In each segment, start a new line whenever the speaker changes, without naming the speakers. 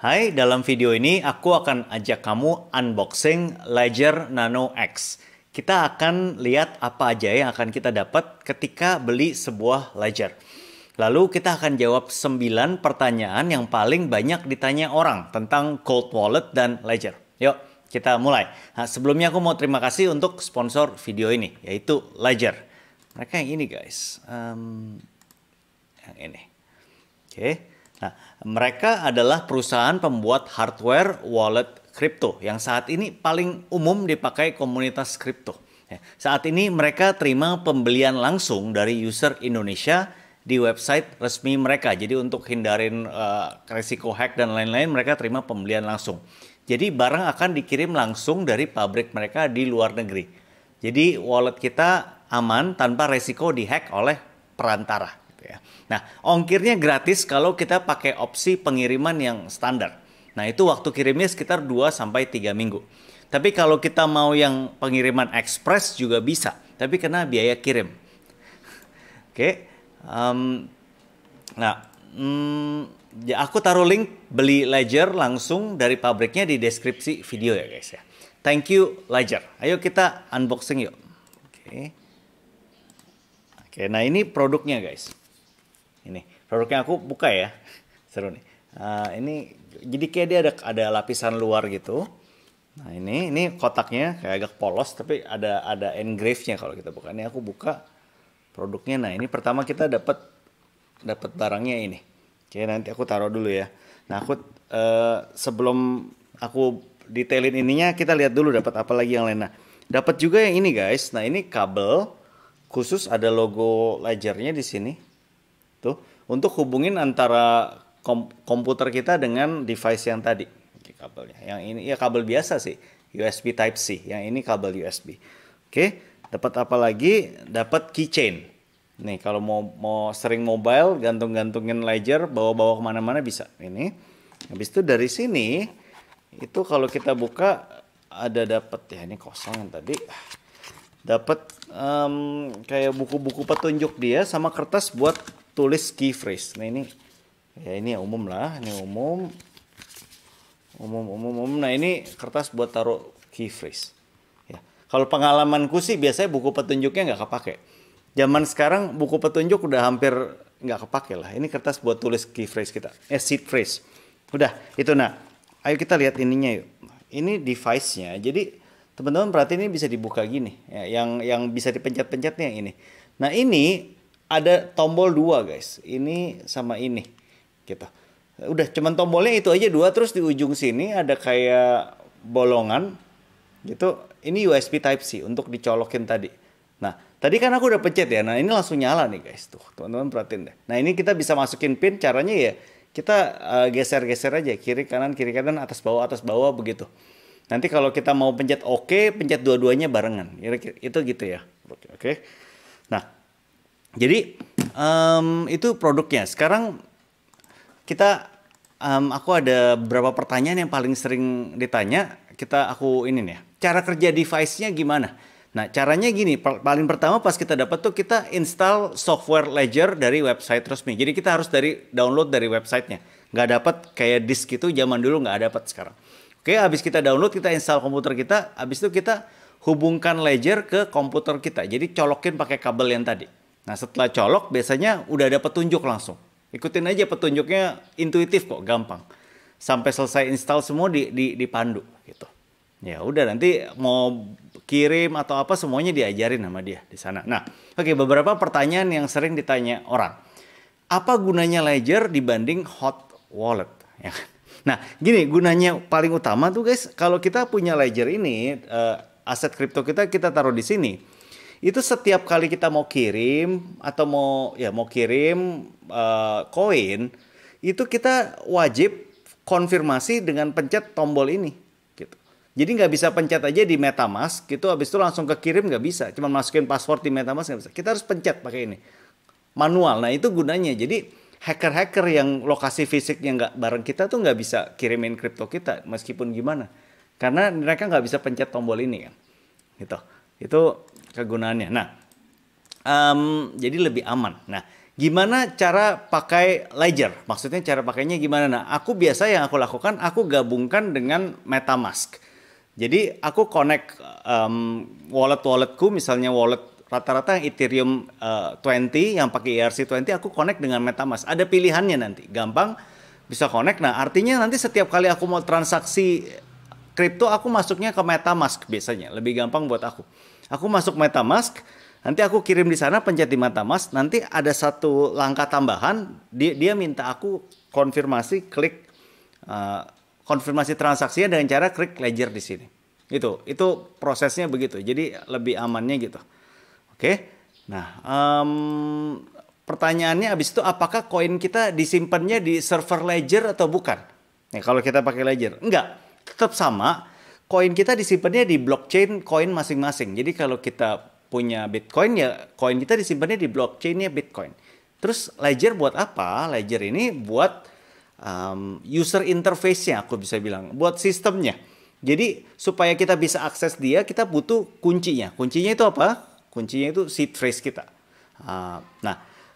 Hai, dalam video ini aku akan ajak kamu unboxing Ledger Nano X. Kita akan lihat apa aja yang akan kita dapat ketika beli sebuah Ledger. Lalu kita akan jawab 9 pertanyaan yang paling banyak ditanya orang tentang cold wallet dan Ledger. Yuk, kita mulai. Nah, sebelumnya aku mau terima kasih untuk sponsor video ini, yaitu Ledger. Mereka yang ini guys, yang ini. Oke. Nah, mereka adalah perusahaan pembuat hardware wallet kripto yang saat ini paling umum dipakai komunitas kripto. Saat ini mereka terima pembelian langsung dari user Indonesia di website resmi mereka. Jadi untuk hindarin resiko hack dan lain-lain, mereka terima pembelian langsung. Jadi barang akan dikirim langsung dari pabrik mereka di luar negeri. Jadi wallet kita aman tanpa resiko dihack oleh perantara. Nah, ongkirnya gratis kalau kita pakai opsi pengiriman yang standar. Nah, itu waktu kirimnya sekitar 2-3 minggu. Tapi kalau kita mau yang pengiriman ekspres juga bisa, tapi kena biaya kirim. Oke. Ya aku taruh link beli Ledger langsung dari pabriknya di deskripsi video ya guys ya. Thank you Ledger. Ayo kita unboxing yuk. Oke, nah ini produknya guys. Ini produknya aku buka ya, seru nih. Ini jadi kayak dia ada lapisan luar gitu. Nah ini kotaknya kayak agak polos tapi ada engrave-nya kalau kita buka. Ini aku buka produknya. Nah ini pertama kita dapat barangnya ini. Oke, nanti aku taruh dulu ya. Nah aku sebelum aku detailin ininya, kita lihat dulu dapat apa lagi yang lain. Nah dapat juga yang ini guys. Nah ini kabel khusus, ada logo Ledgernya di sini. Tuh, untuk hubungin antara komputer kita dengan device yang tadi. Oke, kabelnya. Yang ini ya kabel biasa sih, USB Type C. Yang ini kabel USB. Oke, dapat apa lagi? Dapat keychain. Nih, kalau mau sering mobile, gantung-gantungin Ledger, bawa-bawa kemana-mana bisa. Ini. Habis itu dari sini, itu kalau kita buka ada dapat ya, ini kosong yang tadi. Dapat kayak buku-buku petunjuk dia sama kertas buat tulis key phrase. Nah ini ya, ini umum lah, ini umum. Nah ini kertas buat taruh key phrase ya. Kalau pengalamanku sih biasanya buku petunjuknya nggak kepake. Zaman sekarang buku petunjuk udah hampir nggak kepake lah. Ini kertas buat tulis key phrase kita, seed phrase. Udah itu. Nah ayo kita lihat ininya yuk. Ini device-nya. Jadi teman-teman perhatiin, ini bisa dibuka gini ya, yang bisa dipencet-pencetnya yang ini. Nah ini ada tombol 2 guys, ini sama ini gitu. Udah cuman tombolnya itu aja 2, terus di ujung sini ada kayak bolongan gitu. Ini USB Type C untuk dicolokin tadi. Nah tadi kan aku udah pencet ya, nah ini langsung nyala nih guys. Tuh teman-teman perhatiin deh. Nah ini kita bisa masukin pin, caranya ya kita geser-geser aja, kiri kanan atas bawah begitu. Nanti kalau kita mau pencet OK, pencet dua-duanya barengan. Itu gitu ya. Oke. Nah, jadi itu produknya. Sekarang aku ada beberapa pertanyaan yang paling sering ditanya. Aku ini nih ya. Cara kerja device-nya gimana? Nah, caranya gini. Paling pertama pas kita dapat tuh kita install software Ledger dari website resmi. Jadi kita harus download dari websitenya. Nggak dapat kayak disk itu zaman dulu nggak dapat sekarang. Oke, habis kita download, kita install komputer kita, habis itu kita hubungkan Ledger ke komputer kita. Jadi colokin pakai kabel yang tadi. Nah, setelah colok biasanya udah ada petunjuk langsung. Ikutin aja petunjuknya, intuitif kok, gampang. Sampai selesai install semua dipandu gitu. Ya udah, nanti mau kirim atau apa semuanya diajarin sama dia di sana. Nah, oke, beberapa pertanyaan yang sering ditanya orang. Apa gunanya Ledger dibanding hot wallet? Ya kan? Nah, gini gunanya paling utama tuh guys, kalau kita punya Ledger ini, aset kripto kita taruh di sini. Itu setiap kali kita mau kirim atau mau kirim koin, itu kita wajib konfirmasi dengan pencet tombol ini gitu. Jadi nggak bisa pencet aja di MetaMask gitu, habis itu langsung kekirim nggak bisa. Cuma masukin password di MetaMask nggak bisa. Kita harus pencet pakai ini. Manual. Nah, itu gunanya. Jadi hacker-hacker yang lokasi fisiknya nggak bareng kita tuh nggak bisa kirimin kripto kita meskipun gimana, karena mereka nggak bisa pencet tombol ini kan, gitu. Itu kegunaannya. Nah, jadi lebih aman. Nah, Gimana cara pakai Ledger? Maksudnya cara pakainya gimana? Nah, aku biasa yang aku lakukan, aku gabungkan dengan MetaMask. Jadi aku connect wallet-walletku, misalnya wallet rata-rata yang Ethereum 20 yang pakai ERC20, aku connect dengan MetaMask. Ada pilihannya nanti, gampang bisa connect. Nah, artinya nanti setiap kali aku mau transaksi kripto, aku masuknya ke MetaMask biasanya. Lebih gampang buat aku. Aku masuk MetaMask, nanti aku kirim di sana, pencet di MetaMask, nanti ada satu langkah tambahan, dia minta aku konfirmasi, klik konfirmasi transaksinya dengan cara klik Ledger di sini. Itu prosesnya begitu. Jadi lebih amannya gitu. Oke. Nah, pertanyaannya abis itu apakah koin kita disimpannya di server Ledger atau bukan? Nah, kalau kita pakai Ledger, enggak, tetap sama. Koin kita disimpannya di blockchain koin masing-masing. Jadi kalau kita punya Bitcoin, ya koin kita disimpannya di blockchainnya Bitcoin. Terus Ledger buat apa? Ledger ini buat user interface-nya, aku bisa bilang, buat sistemnya. Jadi supaya kita bisa akses dia, kita butuh kuncinya. Kuncinya itu apa? Kuncinya itu seed phrase kita. Nah,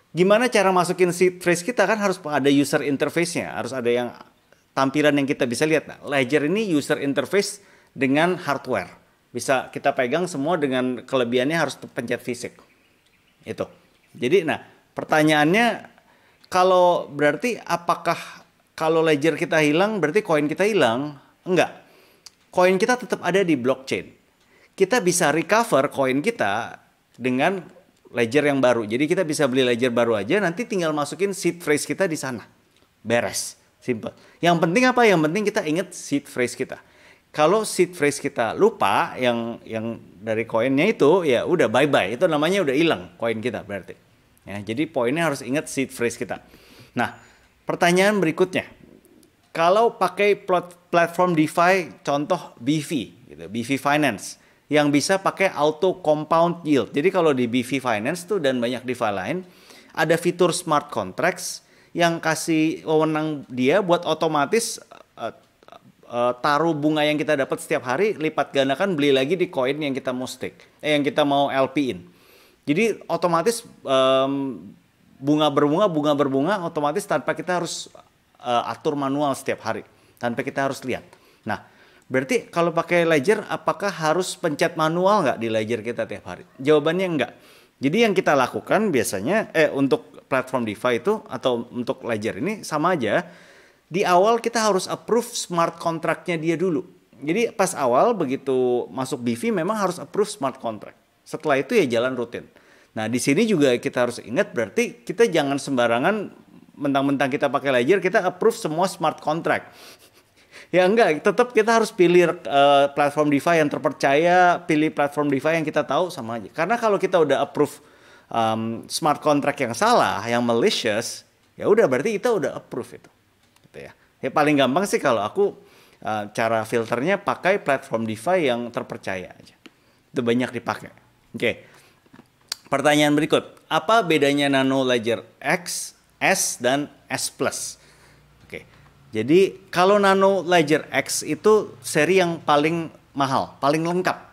gimana cara masukin seed phrase kita? Kan harus ada user interface-nya, harus ada yang tampilan yang kita bisa lihat. Nah, Ledger ini user interface dengan hardware. Bisa kita pegang semua, dengan kelebihannya harus pencet fisik. Itu. Jadi, nah, pertanyaannya, kalau berarti apakah kalau Ledger kita hilang berarti koin kita hilang? Enggak. Koin kita tetap ada di blockchain. Kita bisa recover koin kita dengan Ledger yang baru. Jadi kita bisa beli Ledger baru aja, nanti tinggal masukin seed phrase kita di sana. Beres. Simple. Yang penting apa? Yang penting kita ingat seed phrase kita. Kalau seed phrase kita lupa yang dari koinnya itu, ya udah bye-bye. Itu namanya udah hilang koin kita berarti. Ya, jadi poinnya harus ingat seed phrase kita. Nah, pertanyaan berikutnya. Kalau pakai platform DeFi, contoh BV, gitu, BV Finance, yang bisa pakai auto compound yield. Jadi kalau di BV Finance tuh dan banyak DeFi lain, ada fitur smart contracts yang kasih wewenang dia buat otomatis taruh bunga yang kita dapat setiap hari, lipat gandakan, beli lagi di koin yang kita mau stake, yang kita mau LP-in. Jadi otomatis bunga berbunga, otomatis tanpa kita harus atur manual setiap hari, tanpa kita harus lihat. Nah, berarti kalau pakai Ledger, apakah harus pencet manual nggak di Ledger kita tiap hari? Jawabannya enggak. Jadi yang kita lakukan biasanya, untuk platform DeFi itu atau untuk Ledger ini sama aja. Di awal kita harus approve smart contract-nya dia dulu. Jadi pas awal begitu masuk BV memang harus approve smart contract. Setelah itu ya jalan rutin. Nah di sini juga kita harus ingat, berarti kita jangan sembarangan mentang-mentang kita pakai Ledger kita approve semua smart contract. Ya enggak, tetap kita harus pilih platform DeFi yang terpercaya, pilih platform DeFi yang kita tahu, sama aja. Karena kalau kita udah approve smart contract yang salah, yang malicious, ya udah berarti kita udah approve itu. Gitu ya. Ya paling gampang sih kalau aku cara filternya pakai platform DeFi yang terpercaya aja. Itu banyak dipakai. Oke. Pertanyaan berikut, apa bedanya Nano Ledger X, S dan S Plus? Jadi kalau Nano Ledger X itu seri yang paling mahal, paling lengkap.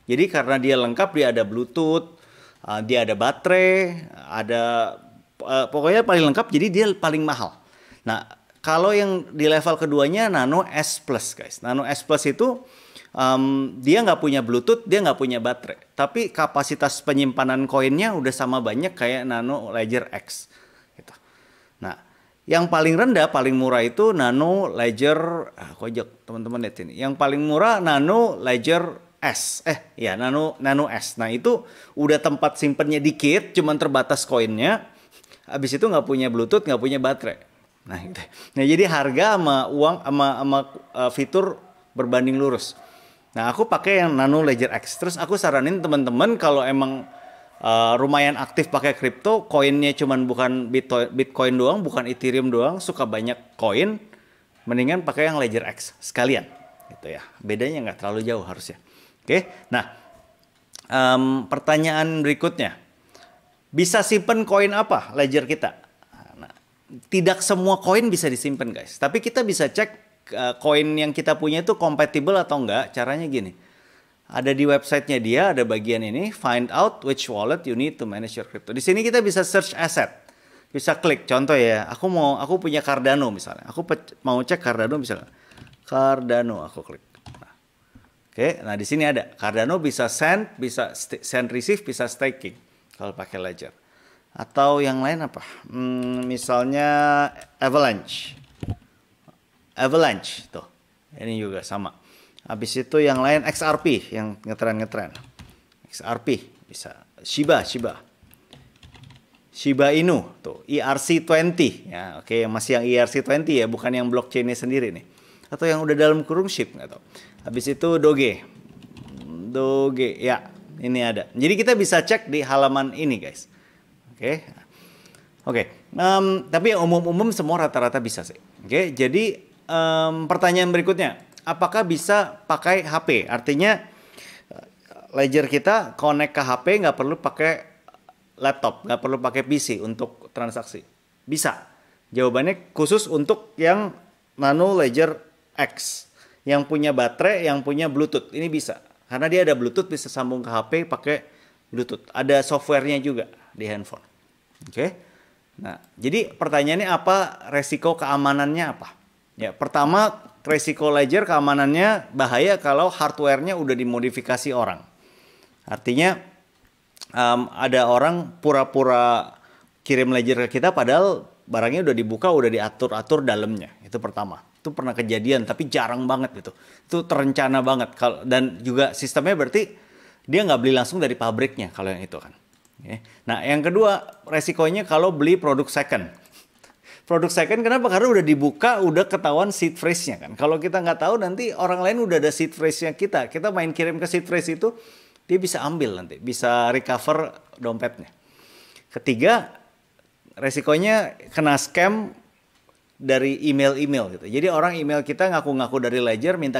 Jadi karena dia lengkap, dia ada Bluetooth, dia ada baterai, ada pokoknya paling lengkap, jadi dia paling mahal. Nah kalau yang di level keduanya Nano S Plus guys. Nano S Plus itu dia nggak punya Bluetooth, dia nggak punya baterai. Tapi kapasitas penyimpanan koinnya udah sama banyak kayak Nano Ledger X. Gitu. Nah yang paling rendah, paling murah itu Nano Ledger, kojok teman-teman lihat ini. Yang paling murah Nano Ledger S, Nano S. Nah itu udah tempat simpennya dikit, cuman terbatas koinnya. Habis itu nggak punya Bluetooth, nggak punya baterai. Nah, gitu. Nah jadi harga sama uang sama fitur berbanding lurus. Nah aku pakai yang Nano Ledger X. Terus aku saranin teman-teman kalau emang lumayan aktif pakai kripto, koinnya cuman bukan Bitcoin doang, bukan Ethereum doang, suka banyak koin, mendingan pakai yang Ledger X sekalian, gitu ya. Bedanya nggak terlalu jauh harusnya. Oke, nah pertanyaan berikutnya, bisa simpen koin apa Ledger kita? Nah, tidak semua koin bisa disimpan guys, tapi kita bisa cek koin yang kita punya itu compatible atau enggak. Caranya gini. Ada di websitenya dia, ada bagian ini, find out which wallet you need to manage your crypto. Di sini kita bisa search asset. bisa klik. Contoh ya, aku punya Cardano misalnya. Aku mau cek Cardano misalnya. Cardano aku klik. Oke, nah di sini ada Cardano bisa send, bisa send receive, bisa staking kalau pakai Ledger. Atau yang lain apa? Misalnya Avalanche. Avalanche tuh. Ini juga sama. Habis itu yang lain XRP yang ngetren. XRP bisa. Shiba Inu tuh, ERC20 ya. Oke, masih yang ERC20 ya, bukan yang blockchainnya sendiri nih. Atau yang udah dalam kurung SHIB nggak tahu. Habis itu Doge ya, ini ada. Jadi kita bisa cek di halaman ini guys. Oke. Tapi yang umum semua rata-rata bisa sih. Oke, jadi pertanyaan berikutnya, apakah bisa pakai HP? Artinya Ledger kita connect ke HP, nggak perlu pakai laptop, nggak perlu pakai PC untuk transaksi. Bisa. Jawabannya khusus untuk yang Nano Ledger X, yang punya baterai, yang punya Bluetooth. Ini bisa. Karena dia ada Bluetooth, bisa sambung ke HP pakai Bluetooth. Ada softwarenya juga di handphone. Oke. Nah, jadi pertanyaannya apa resiko keamanannya apa? Ya, pertama resiko Ledger keamanannya bahaya kalau hardware-nya udah dimodifikasi orang. Artinya ada orang pura-pura kirim Ledger ke kita padahal barangnya udah dibuka, udah diatur-atur dalamnya. Itu pertama. Itu pernah kejadian tapi jarang banget gitu. Itu terencana banget. Dan juga sistemnya berarti dia nggak beli langsung dari pabriknya kalau yang itu kan. Nah yang kedua resikonya kalau beli produk second. Produk second kenapa? Karena udah dibuka, udah ketahuan seed phrase-nya kan. Kalau kita nggak tahu nanti orang lain udah ada seed phrase-nya kita. Kita main kirim ke seed phrase itu, dia bisa ambil nanti. Bisa recover dompetnya. Ketiga, resikonya kena scam dari email-email gitu. Jadi orang email kita ngaku-ngaku dari Ledger, minta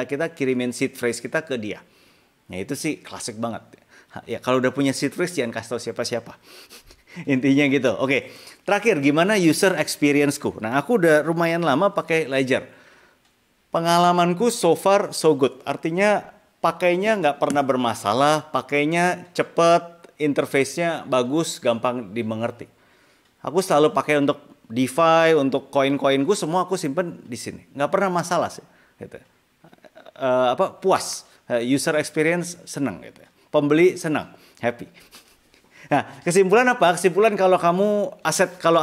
kita kirimin seed phrase kita ke dia. Nah itu sih klasik banget. Ya kalau udah punya seed phrase jangan kasih tahu siapa-siapa. Intinya gitu. Oke, terakhir gimana user experience-ku? Nah, aku udah lumayan lama pakai Ledger. Pengalamanku so far so good. Artinya pakainya nggak pernah bermasalah, pakainya cepet, interface-nya bagus, gampang dimengerti. Aku selalu pakai untuk DeFi, untuk koin-koinku semua aku simpen di sini. Nggak pernah masalah sih. Gitu. Puas. User experience senang gitu. Pembeli senang, happy. Nah, kesimpulan apa? Kesimpulan kalau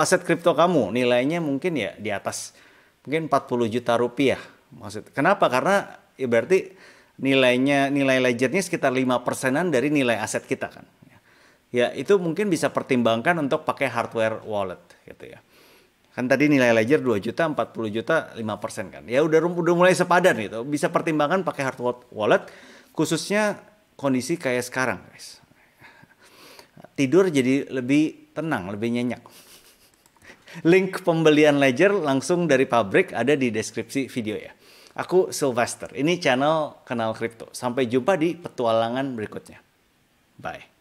aset kripto kamu nilainya mungkin ya di atas mungkin 40 juta rupiah. Kenapa? Karena ya berarti nilai Ledgernya sekitar 5%-an dari nilai aset kita kan. Ya, itu mungkin bisa pertimbangkan untuk pakai hardware wallet gitu ya. Kan tadi nilai Ledger 2 juta, 40 juta, 5% kan. Ya udah mulai sepadan gitu. Bisa pertimbangkan pakai hardware wallet khususnya kondisi kayak sekarang, guys. Tidur jadi lebih tenang, lebih nyenyak. Link pembelian Ledger langsung dari pabrik ada di deskripsi video ya. Aku Sylvester, ini channel Kenal Kripto. Sampai jumpa di petualangan berikutnya. Bye.